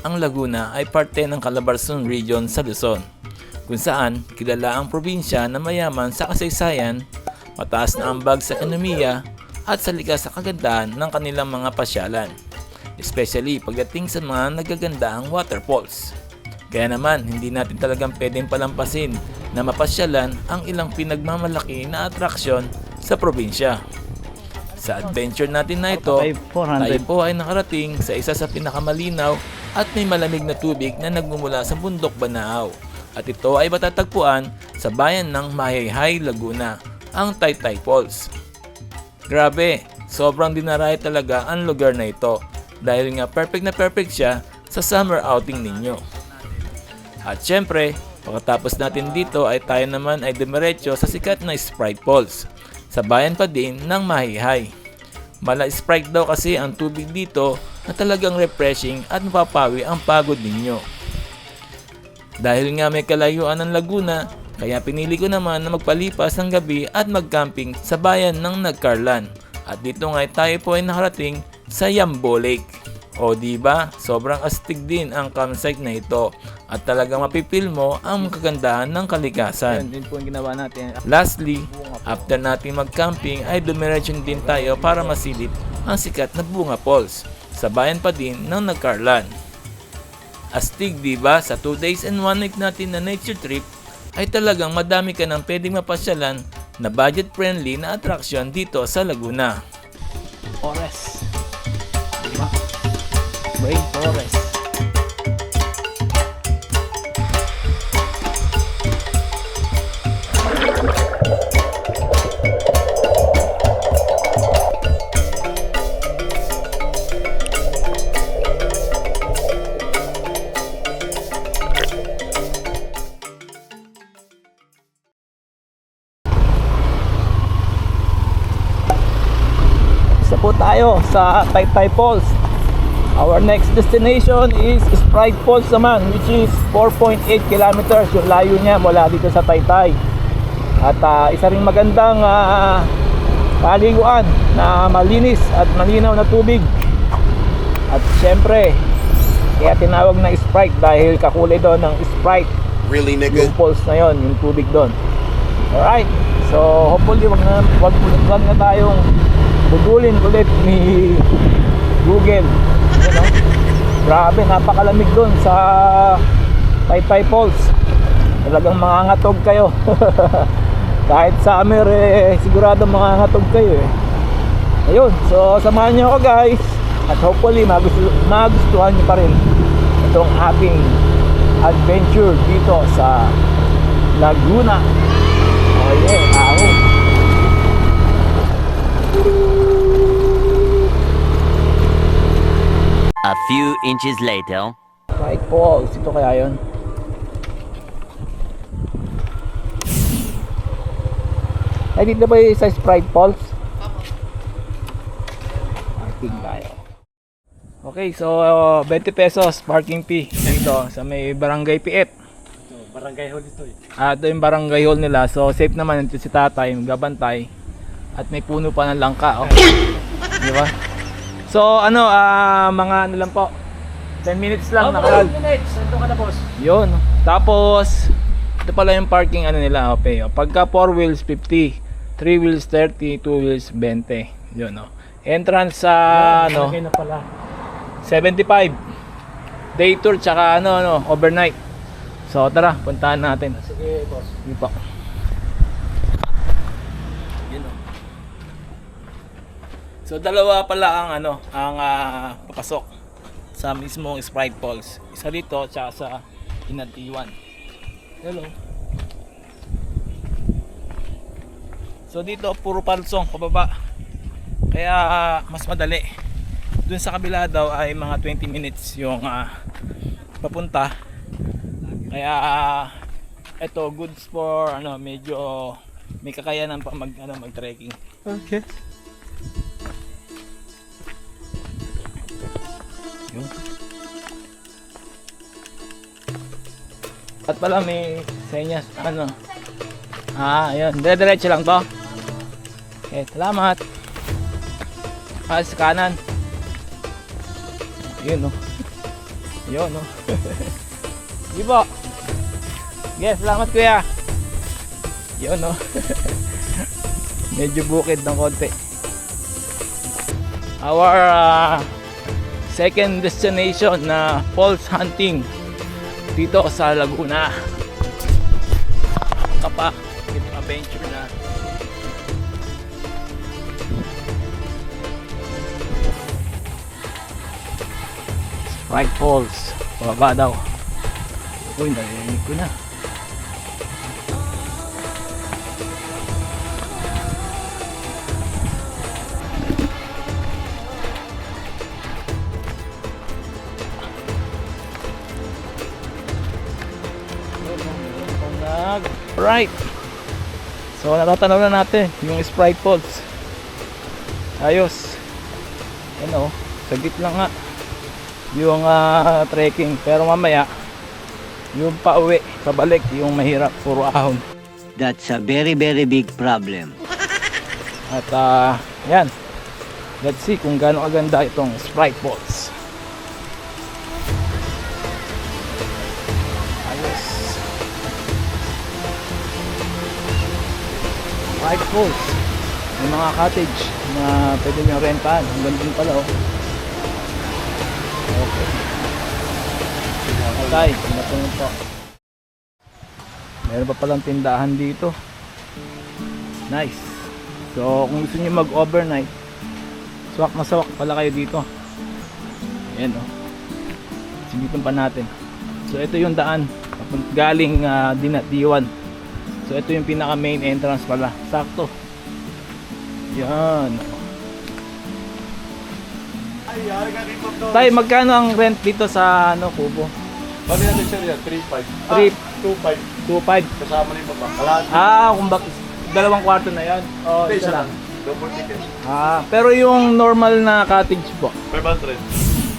ang Laguna ay parte ng Calabarzon Region sa Luzon, kung saan kilala ang probinsya na mayaman sa kasaysayan, mataas na ambag sa ekonomiya at sa likas sa kagandahan ng kanilang mga pasyalan, especially pagdating sa mga nagagandahang waterfalls. Kaya naman, hindi natin talagang pwedeng palampasin na mapasyalan ang ilang pinagmamalaki na atraksyon sa probinsya. Sa adventure natin na ito, tayo po ay nakarating sa isa sa pinakamalinaw at may malamig na tubig na nagmumula sa bundok Banaaw. At ito ay matatagpuan sa bayan ng Mahayhay, Laguna, ang Taytay Falls. Grabe, sobrang dinaray talaga ang lugar na ito dahil nga perfect siya sa summer outing ninyo. At syempre, pagkatapos natin dito ay tayo naman ay dumiretso sa sikat na Sprite Falls sa bayan pa din ng Mahayhay. Mala Sprite daw kasi ang tubig dito na talagang refreshing at mapapawi ang pagod ninyo. Dahil nga may kalayuan ng Laguna, kaya pinili ko naman na magpalipas ng gabi at magcamping sa bayan ng Nagcarlan. At dito nga tayo po ay nakarating sa Yambo Lake. O diba, sobrang astig din ang campsite na ito at talagang mapipil mo ang kagandahan ng kalikasan. Yun po ang ginawa natin. Lastly, after natin mag-camping ay dumiretso din tayo para masilip ang sikat na Bunga Falls sa bayan pa din ng Nagcarlan. Astig diba, sa 2 days and 1 night natin na nature trip ay talagang madami ka nang pwedeng mapasyalan na budget friendly na attraction dito sa Laguna. Forest. Diba? Rainforest. Isa po tayo sa Taytay Falls. Our next destination is Sprite Falls naman, which is 4.8 kilometers yung layo niya mula dito sa Taytay. At isa ring magandang paliguan na malinis at malinaw na tubig. At syempre, kaya tinawag na Sprite dahil kakulay doon ng Sprite. Really, nigga? Yung falls na yon, yung tubig doon. Alright, so hopefully wag na tayong budulin ulit ni Google. You know? Grabe, napakalamig doon sa Taytay Falls. Talagang mangangatog kayo. Kahit summer sigurado mangangatog kayo Ayun, so samahan niyo ako guys. At hopefully magustuhan niyo pa rin itong ating adventure dito sa Laguna. Oh yeah, A few inches later. Sprite Falls, ito kaya yun? Ay, dito ba yung sa Sprite Falls? Parking tayo. Okay, so 20 pesos parking fee dito sa may Barangay Piet. Barangay hall ito Ito yung barangay hall nila. So safe naman ito si tatay, gabantay. At may puno pa ng langka. Oh. Di ba? So mga ano lang po, 10 minutes lang nakalal. 10 minutes, ito ka na boss. Yun. Tapos ito pala yung parking nila, okay. Pagka 4 wheels 50, 3 wheels 30, 2 wheels 20. Yun Entrance sa Barangay na pala. 75. Day tour tsaka overnight. So tara, puntahan natin. Sige boss. Hindi pa. So dalawa pala ang papasok sa mismong Sprite Falls. Isa dito tsaka sa Inantiwan. Hello. So dito puro palsong pababa. Kaya mas madali. Dun sa kabila daw ay mga 20 minutes yung papunta. Kaya ito goods for medyo may kakayanan pa mag-trekking. Okay. Yun. At pala may senyas ayun, dire-diretso lang to. Okay, salamat. Sa kanan. Yun Yun, no? Sige po. Yes, salamat kuya. Yun, no? Medyo bukid ng konti. Our second destination na falls hunting dito sa Laguna. Kapa, itong adventure na. Sprite Falls. Pababa daw. Uy, narinig ko na. Right. So natatanaw na natin yung Sprite Falls. Ayos. Ano, saglit lang nga yung trekking, pero mamaya yung pauwi, pabalik yung mahirap, puro ahon. That's a very, very big problem. At yan. Let's see kung gaano kaganda itong Sprite Falls. Ayos. Sprite Falls. May mga cottage na pwede nyo rentahan. Ang ganda din pala, oh. Okay. Okay, pinapunod po. Meron pa palang tindahan dito. Nice. So, kung gusto niyo mag-overnight, swak na swak pala kayo dito. Ayan, oh. Sigitan pa natin. So, ito yung daan galing Diwan. So, ito yung pinaka main entrance pala. Sakto. Yan. Tay, magkano ang rent dito sa Kubo? Bali natin siya yan, 3.5. 2.5. Kasama na yung baba. Kung bakit dalawang kwarto na yan. Oh, isa lang. Double ticket. Pero yung normal na cottage po, 500.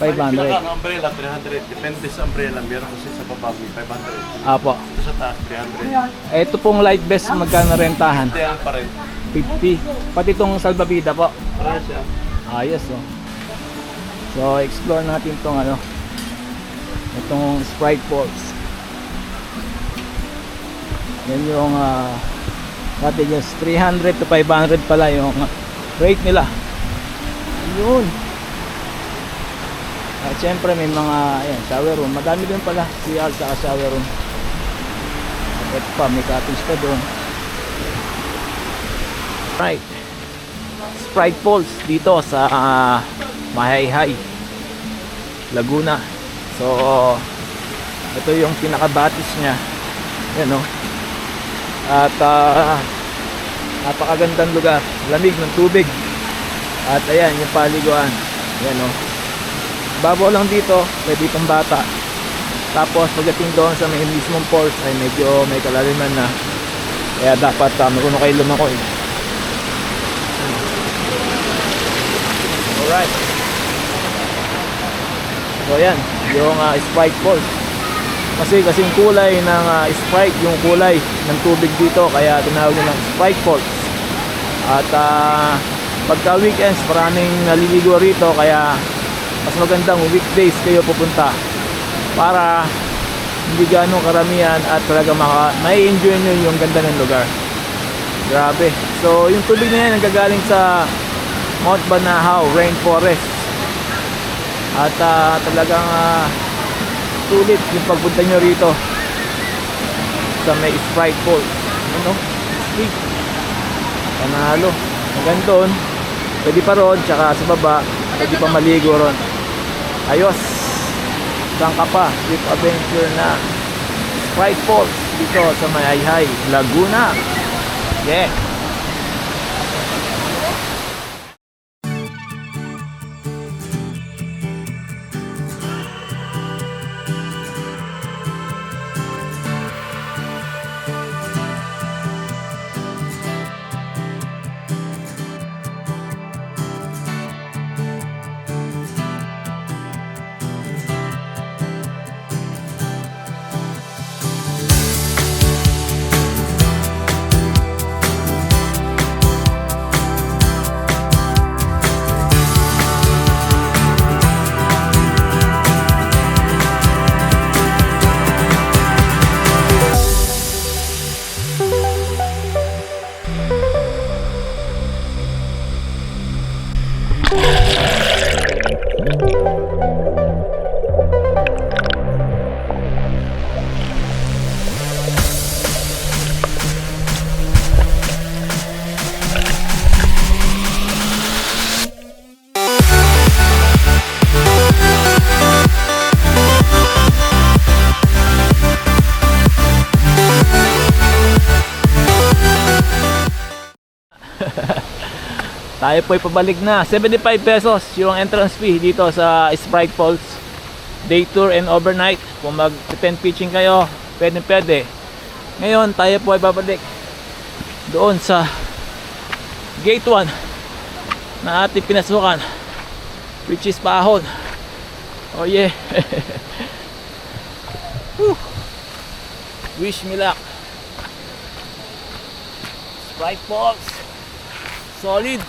500. Pinaka ang umbrella, 300. Depende sa umbrella. Meron kasi sa baba, 500. Apo. Ito sa taas, 300. Ito pong light vest, magkano rentahan? Ito yan pa rin. 50. Pati itong salbabida po. Parehas yan. Ayos, oh. So, explore natin itong itong Sprite Falls. Yan yung cottages, 300 to 500 pala yung rate nila. Yun. At syempre may mga shower room. Madami din pala CR sa shower room. At ito pa, may cottage pa doon. Right. Sprite Falls dito sa Mahayhay, Laguna. So ito yung pinakabatis niya. Yan, oh. At napakagandang lugar, lamig ng tubig. At ayan yung paliguan. Yan, oh. Babaw lang dito, pwede pang bata. Tapos pagdating doon sa may mismong falls ay medyo may kalaliman na. Kaya dapat marunong kayo lumangoy. Alright. So yan, yung Sprite Falls. Kasing kulay ng Sprite, yung kulay ng tubig dito, kaya tinawag nila Sprite Falls. At pagka weekends, maraming naliligo rito, kaya mas magandang weekdays kayo pupunta para hindi ganong karamihan at talaga may enjoy nyo yung ganda ng lugar. Grabe. So yung tubig na yan nanggagaling sa Mount Banahaw Rainforest. At talagang sulit yung pagpunta nyo rito sa may Sprite Falls. Ano? Sweet. Panalo. Hanggang doon, pwede pa ron, tsaka sa baba, pwede pa maligo ron. Ayos. Saan ka pa? With adventure na Sprite Falls dito sa Mahayhay, Laguna. Yeah. Tayo po ay pabalik na. 75 pesos yung entrance fee dito sa Sprite Falls. Day tour and overnight. Kung mag-tent pitching kayo, pwede. Ngayon, tayo po ay babalik doon sa Gate 1 na ating pinasukan, which is Pahon. Oh yeah. Whew. Wish me luck. Sprite Falls. Solid.